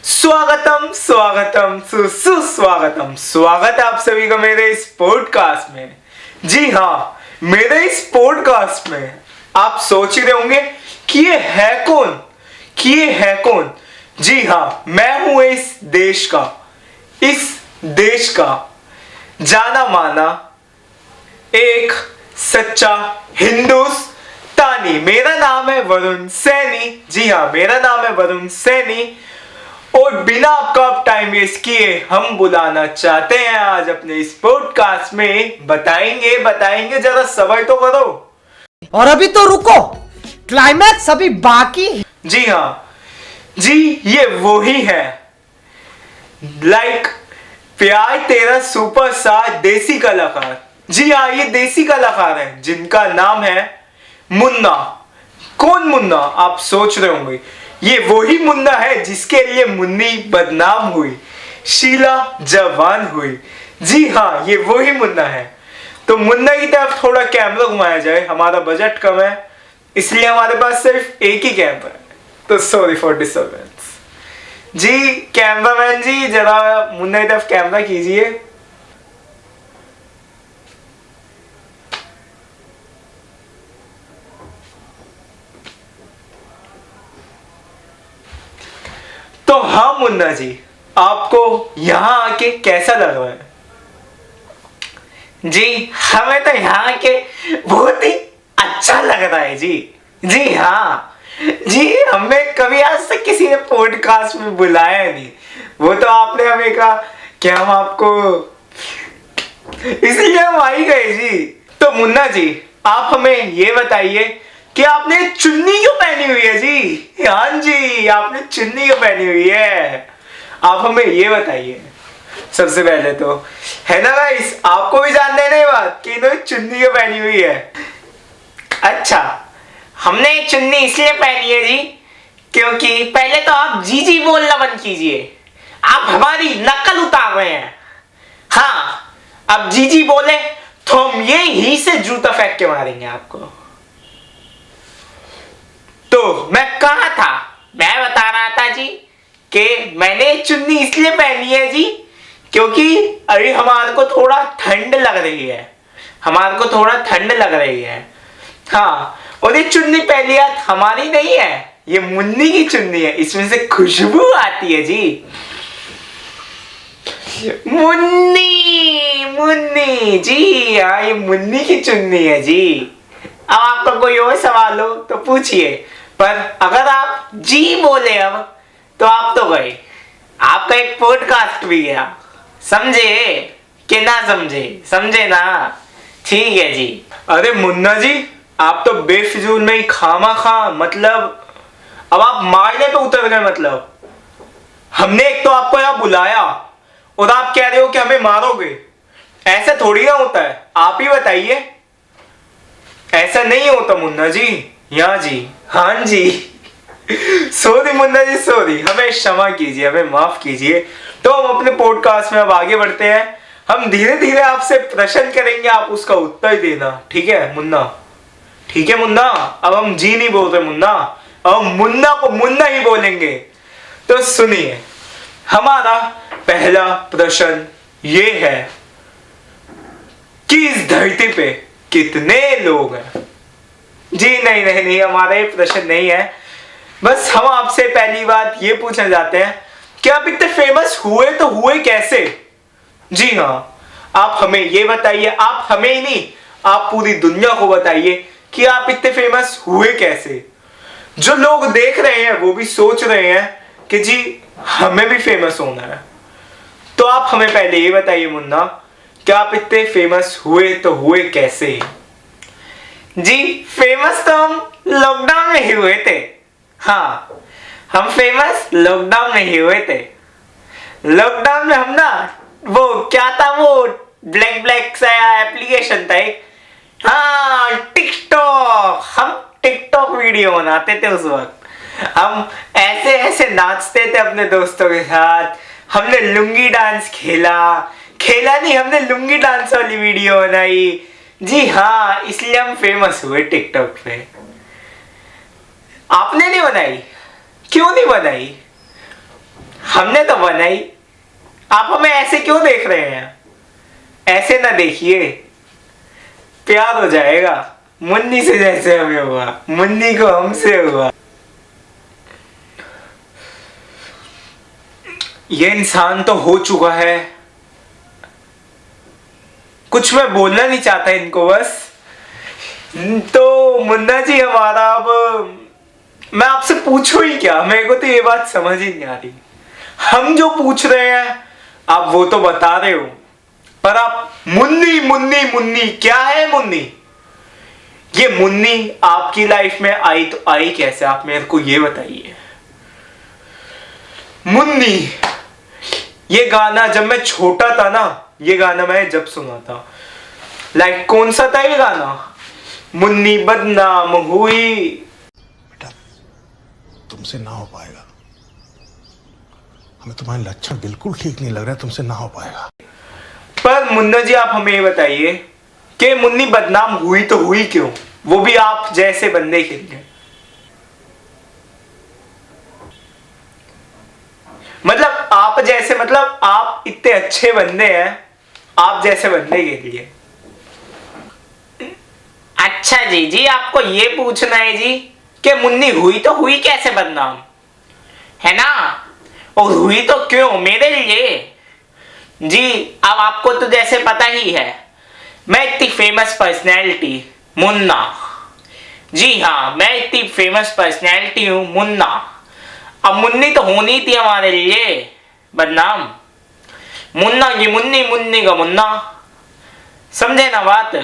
स्वागतम स्वागतम सुस्वागतम। स्वागत है आप सभी का मेरे इस पॉडकास्ट में। जी हाँ, मेरे इस पॉडकास्ट में आप सोच रहे होंगे कि ये है कौन। जी हाँ, मैं हूं इस देश का जाना माना एक सच्चा हिंदुस्तानी। मेरा नाम है वरुण सैनी। जी हाँ, मेरा नाम है वरुण सैनी। और बिना आपका टाइम वेस्ट किए हम बुलाना चाहते हैं आज अपने इस पॉडकास्ट में। बताएंगे जरा सबर तो करो। और अभी तो रुको, क्लाइमैक्स अभी बाकी है। जी हाँ जी, ये वो ही है लाइक प्यार तेरा सुपरस्टार देसी कलाकार। जी हाँ, ये देसी कलाकार है जिनका नाम है मुन्ना। कौन मुन्ना, आप सोच रहे होंगे। ये वही मुन्ना है जिसके लिए मुन्नी बदनाम हुई, शीला जवान हुई। जी हाँ, ये वही मुन्ना है। तो मुन्ना की तरफ थोड़ा कैमरा घुमाया जाए। हमारा बजट कम है, इसलिए हमारे पास सिर्फ एक ही कैमरा है, तो सॉरी फॉर डिस्टर्बेंस। जी कैमरामैन जी, जरा मुन्ना की तरफ कैमरा कीजिए। तो हाँ मुन्ना जी, आपको यहाँ आके कैसा लग रहा है? जी हमें तो यहाँ के बहुत ही अच्छा लग रहा है जी। जी हाँ जी, हमें कभी आज तक किसी ने पॉडकास्ट में बुलाया नहीं। वो तो आपने हमें कहा कि हम आपको, इसलिए हम आ ही गए जी। तो मुन्ना जी, आप हमें ये बताइए कि आपने चुन्नी क्यों पहनी हुई है जी? हाँ जी, आपने चुन्नी क्यों पहनी हुई है, आप हमें ये बताइए सबसे पहले तो। है ना गाइस, आपको भी जानना है ना ये बात कि इन्होंने चुन्नी क्यों पहनी हुई है? अच्छा, हमने चुन्नी इसलिए पहनी है जी क्योंकि पहले तो आप जी जी बोलना बंद कीजिए। आप हमारी नकल उतार रहे हैं। हाँ, अब जी जी बोले तो हम ये ही से जूता फेंक के मारेंगे आपको। तो मैं कहा था, मैं बता रहा था जी कि मैंने चुन्नी इसलिए पहनी है जी क्योंकि अभी हमारे को थोड़ा ठंड लग रही है। हाँ, और ये चुन्नी पहली बात हमारी नहीं है, ये मुन्नी की चुन्नी है। इसमें से खुशबू आती है जी। मुन्नी जी हाँ, ये मुन्नी की चुन्नी है जी। अब आपका कोई और सवाल हो तो पूछिए, पर अगर आप जी बोले अब तो आप तो गए, आपका एक पॉडकास्ट भी गया। समझे कि ना समझे ना? ठीक है जी। अरे मुन्ना जी, आप तो बेफिजूल में ही खामा मतलब अब आप मारने पे उतर गए। मतलब हमने एक तो आपको यहाँ बुलाया और आप कह रहे हो कि हमें मारोगे। ऐसा थोड़ी ना होता है, आप ही बताइए। ऐसा नहीं होता मुन्ना जी। यहाँ जी, हाँ जी। सॉरी मुन्ना जी, सॉरी, हमें क्षमा कीजिए, हमें माफ कीजिए। तो हम अपने पॉडकास्ट में अब आगे बढ़ते हैं। हम धीरे धीरे आपसे प्रश्न करेंगे, आप उसका उत्तर देना। ठीक है मुन्ना? ठीक है मुन्ना, अब हम जी नहीं बोल रहे मुन्ना, अब मुन्ना को मुन्ना ही बोलेंगे। तो सुनिए, हमारा पहला प्रश्न ये है कि इस धरती पे कितने लोग हैं? जी नहीं, हमारा ये प्रश्न नहीं है। बस हम आपसे पहली बात ये पूछना चाहते हैं कि आप इतने फेमस हुए तो हुए कैसे? जी हाँ, आप हमें ये बताइए। आप हमें ही नहीं, आप पूरी दुनिया को बताइए कि आप इतने फेमस हुए कैसे। जो लोग देख रहे हैं वो भी सोच रहे हैं कि जी हमें भी फेमस होना है। तो आप हमें पहले ये बताइए मुन्ना कि आप इतने फेमस हुए तो हुए कैसे? जी फेमस तो हम लॉकडाउन में ही हुए थे। हाँ, हम फेमस लॉकडाउन में ही हुए थे। लॉकडाउन में हम ना, वो क्या था, वो ब्लैक सा एप्लीकेशन था एक, हाँ टिकटॉक। हम टिकटॉक वीडियो बनाते थे उस वक्त। हम ऐसे नाचते थे अपने दोस्तों के साथ। हमने लुंगी डांस खेला नहीं, हमने लुंगी डांस वाली वीडियो बनाई। जी हाँ, इसलिए हम फेमस हुए टिकटॉक पे। आपने नहीं बनाई क्यों नहीं बनाई? हमने तो बनाई। आप हमें ऐसे क्यों देख रहे हैं? ऐसे ना देखिए, प्यार हो जाएगा। मुन्नी से जैसे हमें हुआ, मुन्नी को हमसे हुआ। ये इंसान तो हो चुका है, कुछ मैं बोलना नहीं चाहता इनको बस। तो मुन्ना जी हमारा, अब मैं आपसे पूछूं ही क्या? मेरे को तो ये बात समझ ही नहीं आ रही। हम जो पूछ रहे हैं आप वो तो बता रहे हो, पर आप मुन्नी मुन्नी मुन्नी, क्या है मुन्नी? ये मुन्नी आपकी लाइफ में आई तो आई कैसे? आप मेरे को ये बताइए। मुन्नी, ये गाना जब मैं छोटा था ना, ये गाना मैं जब सुना था, लाइक कौन सा था ये गाना? मुन्नी बदनाम हुई। बेटा, तुमसे ना हो पाएगा। हमें तुम्हारे लक्षण बिल्कुल ठीक नहीं लग रहा है, तुमसे ना हो पाएगा। पर मुन्ना जी आप हमें ये बताइए कि मुन्नी बदनाम हुई तो हुई क्यों? वो भी आप जैसे बंदे के लिए। मतलब आप जैसे, मतलब आप इतने अच्छे बंदे हैं, आप जैसे बंदे के लिए। अच्छा जी, आपको ये पूछना है जी कि मुन्नी हुई तो हुई कैसे बदनाम, है ना? और हुई तो क्यों? मेरे लिए जी। अब आपको तो जैसे पता ही है, मैं इतनी फेमस पर्सनैलिटी मुन्ना, जी हाँ, मैं इतनी फेमस पर्सनैलिटी हूं मुन्ना। अब मुन्नी तो होनी थी हमारे लिए बदनाम। मुन्ना की मुन्नी, मुन्नी का मुन्ना, समझे ना बात?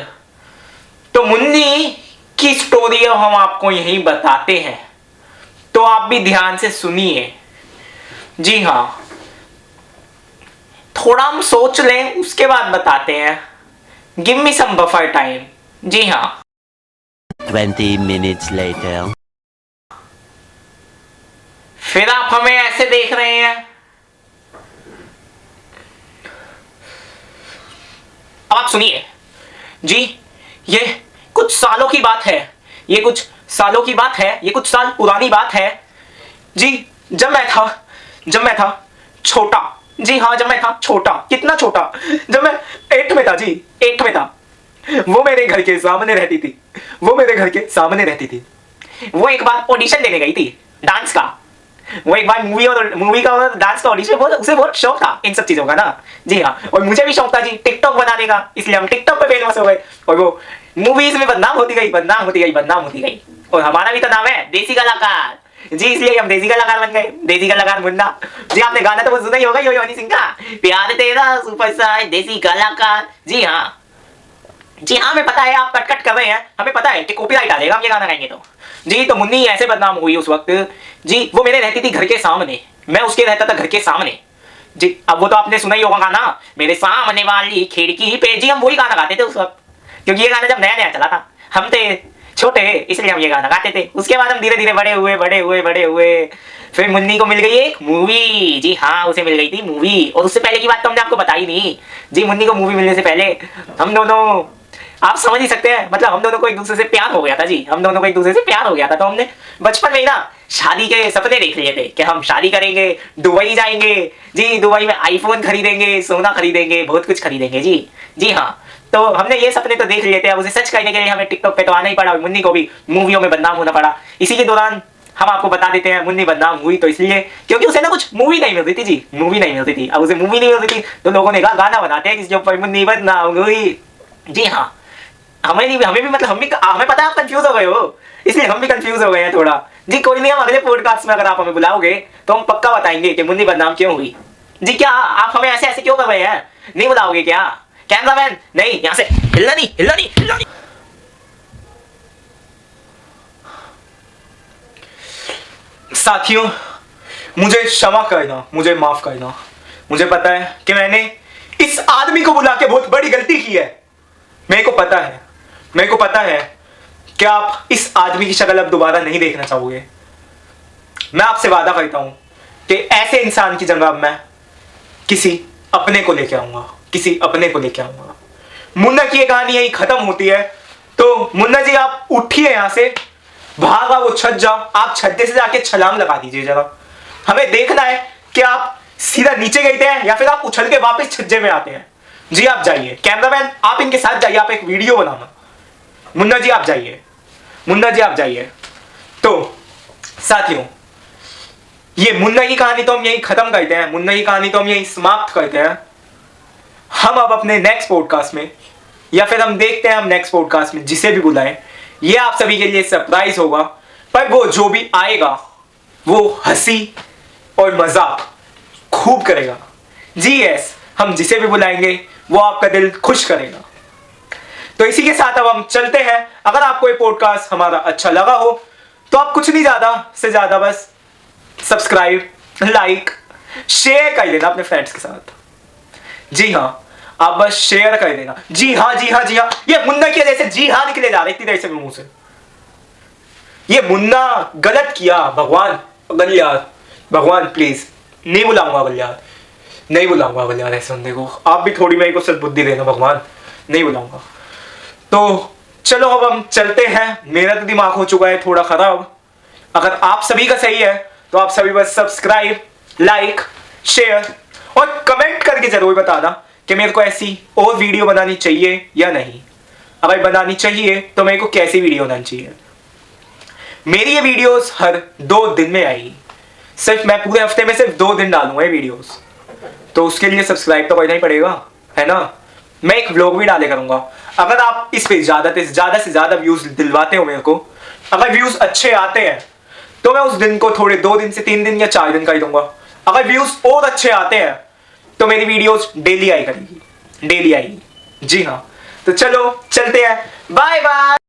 तो मुन्नी की स्टोरी अब हम आपको यहीं बताते हैं, तो आप भी ध्यान से सुनिए। जी हाँ, थोड़ा हम सोच लें उसके बाद बताते हैं। गिव मी सम बफर टाइम। जी हाँ। 20 minutes later. फिर आप हमें ऐसे देख रहे हैं। अब आप सुनिए जी, ये कुछ सालों की बात है, ये कुछ सालों की बात है, ये कुछ साल पुरानी बात है जी। जब मैं था छोटा, जी हाँ, जब मैं था छोटा, कितना छोटा, जब मैं 8th में था जी, 8th में था। वो मेरे घर के सामने रहती थी, वो मेरे घर के सामने रहती थी। वो एक बार ऑडिशन देने गई थी डांस का। वो एक बार मूवी का और डांस का ऑडिशन, उसे बहुत शौक था इन सब चीजों का ना। जी हाँ, और मुझे भी शौक था जी टिकटॉक बनाने का, इसलिए हम टिकटॉक पे फेमस हो गए। और वो मूवीज में बदनाम होती गई, बदनाम होती गई, बदनाम होती गई। और हमारा भी तो नाम है देसी कलाकार जी, इसलिए हम देसी कलाकार बन गए, देसी कलाकार मुन्ना जी। आपने गाना तो वो सुना ही होगा, यो हनी सिंह का, प्यार तेरा सुपरस्टार देसी कलाकार। जी हाँ, जी हाँ, हमें पता है आप कट कट कर रहे हैं, हमें पता है कि कॉपीराइट आ जाएगा हम ये गाना गाएंगे तो। जी तो मुन्नी ऐसे बदनाम हुई उस वक्त जी। वो मेरे रहती थी घर के सामने, मैं उसके रहता था घर के सामने जी। अब वो तो आपने सुना ही होगा गाना, मेरे सामने वाली खिड़की पे। जी हम वही गाना गाते थे उस वक्त, क्योंकि ये गाना जब नया नया चला था, हम थे छोटे, इसलिए हम ये गाना गाते थे। उसके बाद हम धीरे धीरे बड़े हुए। फिर मुन्नी को मिल गई एक मूवी। जी हाँ, उसे मिल गई थी मूवी। और उससे पहले की बात तो हमने आपको बताई नहीं जी। मुन्नी को मूवी मिलने से पहले हम दोनों, आप समझ ही सकते हैं, मतलब हम दोनों को एक दूसरे से प्यार हो गया था जी। हम दोनों को एक दूसरे से प्यार हो गया था, तो हमने बचपन में ही ना शादी के सपने देख लिए थे कि हम शादी करेंगे, दुबई जाएंगे जी, दुबई में आईफोन खरीदेंगे, सोना खरीदेंगे, बहुत कुछ खरीदेंगे जी। जी हाँ, तो हमने ये सपने तो देख लिए थे। अब उसे सच करने के लिए हमें टिकटॉक पे तो आना ही पड़ा, मुन्नी को भी मूवियों में बदनाम होना पड़ा। इसी के दौरान हम आपको बता देते हैं, मुन्नी बदनाम हुई तो इसलिए क्योंकि उसे ना कुछ मूवी नहीं मिलती थी जी, मूवी नहीं मिलती थी। अब उसे मूवी नहीं मिलती थी तो लोगों ने कहा गाना बनाते हैं जिसके ऊपर मुन्नी बदनाम हुई। जी हाँ, हमें भी मतलब हमें पता है आप कंफ्यूज हो गए हो, इसलिए हम भी कंफ्यूज हो गए हैं थोड़ा जी। कोई नहीं, हम अगले पॉडकास्ट में अगर आप हमें बुलाओगे तो हम पक्का बताएंगे कि मुन्नी बदनाम क्यों हुई जी। क्या आप हमें ऐसे ऐसे क्यों कर रहे हैं? नहीं बुलाओगे क्या कैमरामैन? नहीं, यहां से हिलना नहीं। साथियों, मुझे क्षमा करना, मुझे माफ करना। मुझे पता है कि मैंने इस आदमी को बुला के बहुत बड़ी गलती की है। मेरे को पता है कि आप इस आदमी की शक्ल अब दोबारा नहीं देखना चाहोगे। मैं आपसे वादा करता हूं कि ऐसे इंसान की जगह मैं किसी अपने को लेके आऊंगा, मुन्ना की ये कहानी यही खत्म होती है। तो मुन्ना जी आप उठिए यहां से, भागा वो छत जाओ, आप छत्ते से जाके छलांग लगा दीजिए जरा। हमें देखना है कि आप सीधा नीचे गए थे या फिर आप उछल के वापस छज्जे में आते हैं। जी आप जाइए, कैमरामैन आप इनके साथ जाइए, आप एक वीडियो बनाना। मुन्ना जी आप जाइए, मुन्ना जी आप जाइए। तो साथियों, ये मुन्ना की कहानी तो हम यही खत्म करते हैं, मुन्ना की कहानी तो हम यही समाप्त करते हैं। हम अब अपने नेक्स्ट पॉडकास्ट में, या फिर हम देखते हैं हम नेक्स्ट पॉडकास्ट में जिसे भी बुलाएं, ये आप सभी के लिए सरप्राइज होगा। पर वो जो भी आएगा वो हंसी और मजाक खूब करेगा। जी यस, हम जिसे भी बुलाएंगे वो आपका दिल खुश करेगा। तो इसी के साथ अब हम चलते हैं। अगर आपको ये पॉडकास्ट हमारा अच्छा लगा हो तो आप कुछ नहीं ज्यादा से ज्यादा बस सब्सक्राइब, लाइक, शेयर कर देना अपने फ्रेंड्स के साथ। जी हाँ, आप बस शेयर कर देना। जी हाँ जी हाँ जी हाँ, ये मुन्ना की वजह से जी हाँ निकले जा रहे इतनी देर से मुंह से। ये मुन्ना गलत किया, भगवान अगल यार, भगवान प्लीज नहीं बुलाऊंगा अगल यार, नहीं बुलाऊंगा अगल यार ऐसे बंदे को। आप भी थोड़ी मेरे को सिर्फ बुद्धि देना भगवान, नहीं बुलाऊंगा। तो चलो अब हम चलते हैं, मेरा तो दिमाग हो चुका है थोड़ा खराब। अगर आप सभी का सही है तो आप सभी बस सब्सक्राइब, लाइक, शेयर और कमेंट करके जरूर बताना कि मेरे को ऐसी और वीडियो बनानी चाहिए या नहीं। अगर बनानी चाहिए तो मेरे को कैसी वीडियो बनानी चाहिए। मेरी ये वीडियोस हर 2 दिन में आएगी, सिर्फ मैं पूरे हफ्ते में सिर्फ 2 दिन डालूंगा ये वीडियोस। तो उसके लिए सब्सक्राइब तो करना ही पड़ेगा, है ना। मैं एक व्लॉग भी डाले करूंगा। अगर आप इस पे ज्यादा से ज्यादा व्यूज दिलवाते हो मेरे को, अगर व्यूज अच्छे आते हैं तो मैं उस दिन को थोड़े 2 दिन से 3 दिन या 4 दिन का ही दूंगा। अगर व्यूज और अच्छे आते हैं तो मेरी वीडियोस डेली आई करेगी, डेली आएगी। जी हाँ, तो चलो चलते हैं, बाय बाय।